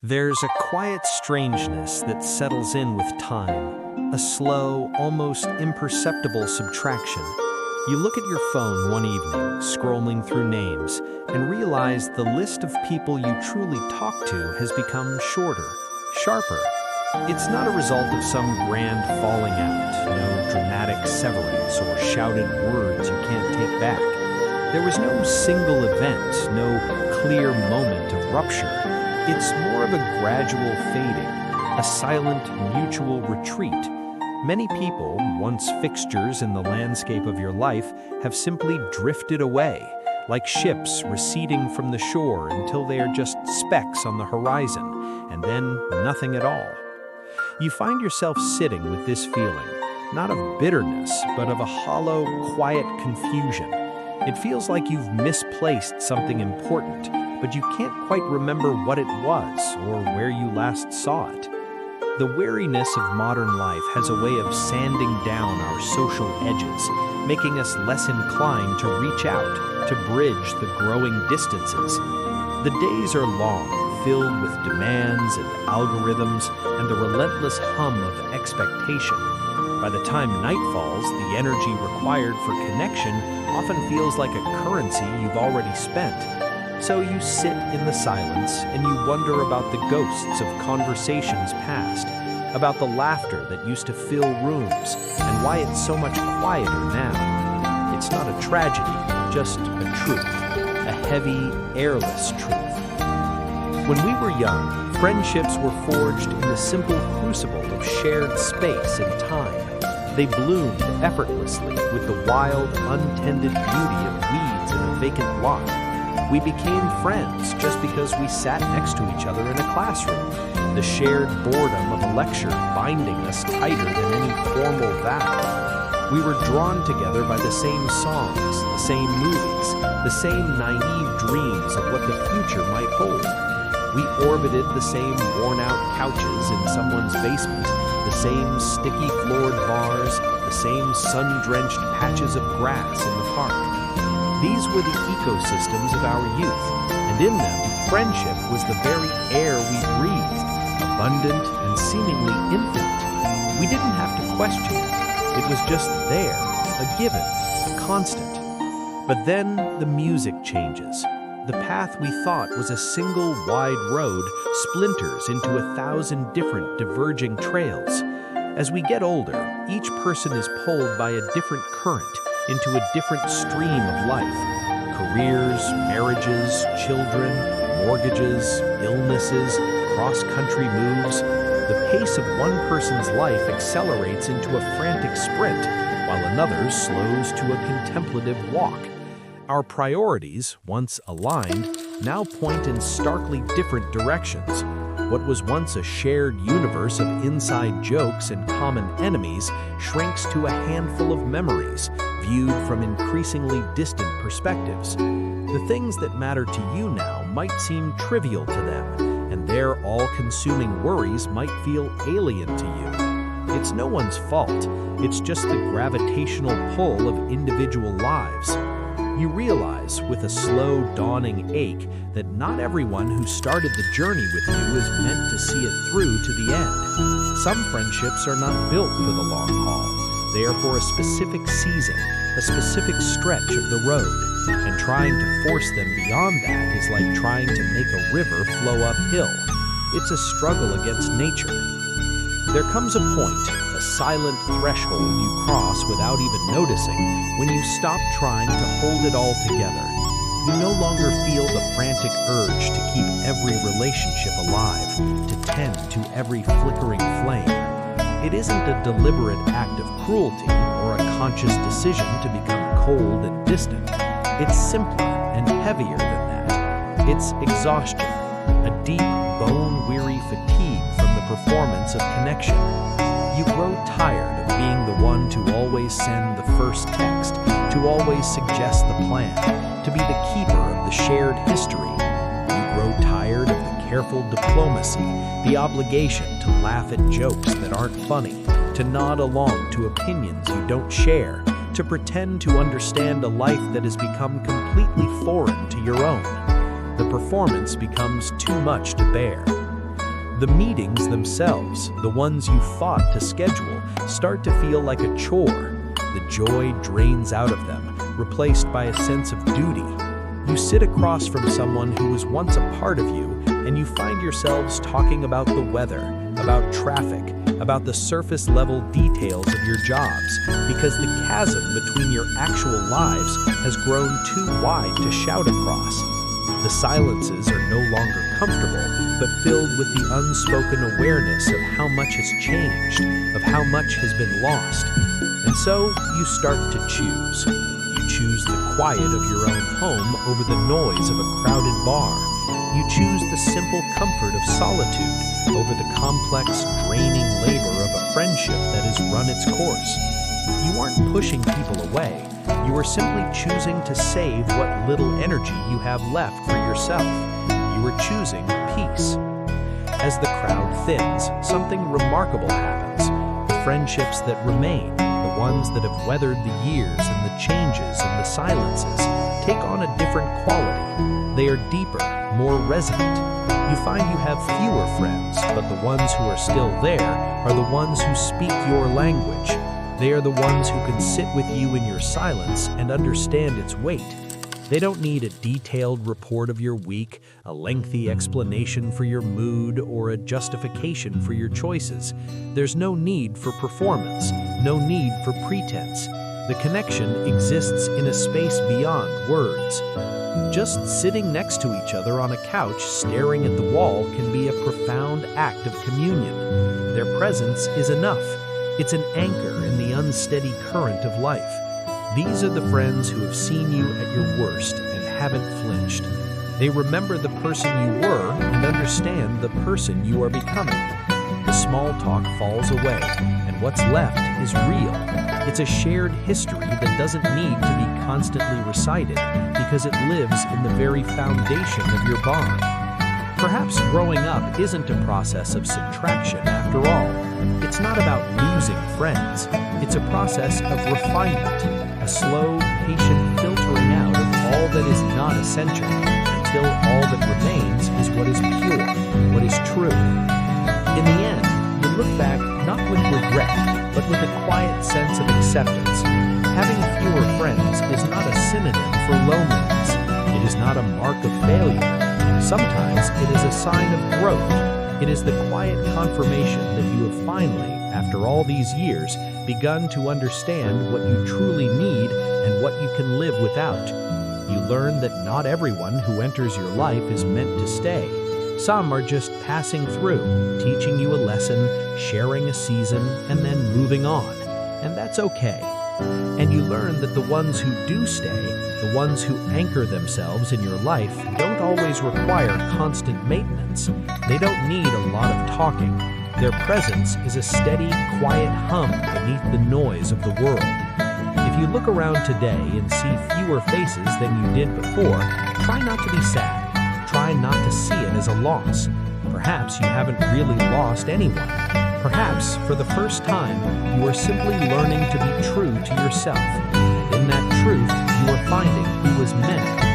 There's a quiet strangeness that settles in with time, a slow, almost imperceptible subtraction. You look at your phone one evening, scrolling through names, and realize the list of people you truly talk to has become shorter, sharper. It's not a result of some grand falling out, no dramatic severance or shouted words you can't take back. There was no single event, no clear moment of rupture. It's more of a gradual fading, a silent mutual retreat. Many people, once fixtures in the landscape of your life, have simply drifted away, like ships receding from the shore until they are just specks on the horizon, and then nothing at all. You find yourself sitting with this feeling, not of bitterness, but of a hollow, quiet confusion. It feels like you've misplaced something important, but you can't quite remember what it was or where you last saw it. The weariness of modern life has a way of sanding down our social edges, making us less inclined to reach out, to bridge the growing distances. The days are long, filled with demands and algorithms and the relentless hum of expectation. By the time night falls, the energy required for connection often feels like a currency you've already spent. So you sit in the silence and you wonder about the ghosts of conversations past, about the laughter that used to fill rooms, and why it's so much quieter now. It's not a tragedy, just a truth, a heavy, airless truth. When we were young, friendships were forged in the simple crucible of shared space and time. They bloomed effortlessly with the wild, untended beauty of weeds in a vacant lot. We became friends just because we sat next to each other in a classroom, the shared boredom of a lecture binding us tighter than any formal vow. We were drawn together by the same songs, the same movies, the same naive dreams of what the future might hold. We orbited the same worn-out couches in someone's basement, the same sticky-floored bars, the same sun-drenched patches of grass in the park. These were the ecosystems of our youth, and in them, friendship was the very air we breathed, abundant and seemingly infinite. We didn't have to question it. It was just there, a given, a constant. But then the music changes. The path we thought was a single wide road splinters into 1,000 different diverging trails. As we get older, each person is pulled by a different current, into a different stream of life. Careers, marriages, children, mortgages, illnesses, cross-country moves. The pace of one person's life accelerates into a frantic sprint, while another slows to a contemplative walk. Our priorities, once aligned, now point in starkly different directions. What was once a shared universe of inside jokes and common enemies shrinks to a handful of memories, viewed from increasingly distant perspectives. The things that matter to you now might seem trivial to them, and their all-consuming worries might feel alien to you. It's no one's fault, it's just the gravitational pull of individual lives. You realize, with a slow dawning ache, that not everyone who started the journey with you is meant to see it through to the end. Some friendships are not built for the long haul. They are for a specific season, a specific stretch of the road, and trying to force them beyond that is like trying to make a river flow uphill. It's a struggle against nature. There comes a point, a silent threshold you cross without even noticing, when you stop trying to hold it all together. You no longer feel the frantic urge to keep every relationship alive, to tend to every flickering flame. It isn't a deliberate act of cruelty or a conscious decision to become cold and distant. It's simpler and heavier than that. It's exhaustion, a deep, bone-weary fatigue from the performance of connection. You grow tired of being the one to always send the first text, to always suggest the plan, to be the keeper of the shared history. You grow tired of the careful diplomacy, the obligation to laugh at jokes that aren't funny, to nod along to opinions you don't share, to pretend to understand a life that has become completely foreign to your own. The performance becomes too much to bear. The meetings themselves, the ones you fought to schedule, start to feel like a chore. The joy drains out of them, replaced by a sense of duty. You sit across from someone who was once a part of you, and you find yourselves talking about the weather, about traffic, about the surface-level details of your jobs, because the chasm between your actual lives has grown too wide to shout across. The silences are no longer comfortable, but filled with the unspoken awareness of how much has changed, of how much has been lost. And so you start to choose. You choose the quiet of your own home over the noise of a crowded bar. You choose the simple comfort of solitude over the complex, draining labor of a friendship that has run its course. You aren't pushing people away. You are simply choosing to save what little energy you have left for yourself. You are choosing peace. As the crowd thins, something remarkable happens. The friendships that remain, the ones that have weathered the years and the changes and the silences, take on a different quality. They are deeper, more resonant. You find you have fewer friends, but the ones who are still there are the ones who speak your language. They are the ones who can sit with you in your silence and understand its weight. They don't need a detailed report of your week, a lengthy explanation for your mood, or a justification for your choices. There's no need for performance, no need for pretense. The connection exists in a space beyond words. Just sitting next to each other on a couch, staring at the wall, can be a profound act of communion. Their presence is enough. It's an anchor in the unsteady current of life. These are the friends who have seen you at your worst and haven't flinched. They remember the person you were and understand the person you are becoming. The small talk falls away, and what's left is real. It's a shared history that doesn't need to be constantly recited because it lives in the very foundation of your bond. Perhaps growing up isn't a process of subtraction after all. It's not about losing friends. It's a process of refinement, a slow, patient filtering out of all that is not essential until all that remains is what is pure, what is true. In the end, you look back not with regret, but with a quiet sense of acceptance. Having fewer friends is not a synonym for loneliness. It is not a mark of failure. Sometimes it is a sign of growth. It is the quiet confirmation that you have finally, after all these years, begun to understand what you truly need and what you can live without. You learn that not everyone who enters your life is meant to stay. Some are just passing through, teaching you a lesson, sharing a season, and then moving on. And that's okay. And you learn that the ones who do stay, the ones who anchor themselves in your life, don't always require constant maintenance. They don't need a lot of talking. Their presence is a steady, quiet hum beneath the noise of the world. If you look around today and see fewer faces than you did before, try not to be sad. Try not to see it as a loss. Perhaps you haven't really lost anyone. Perhaps, for the first time, you are simply learning to be true to yourself. And in that truth, you are finding who was meant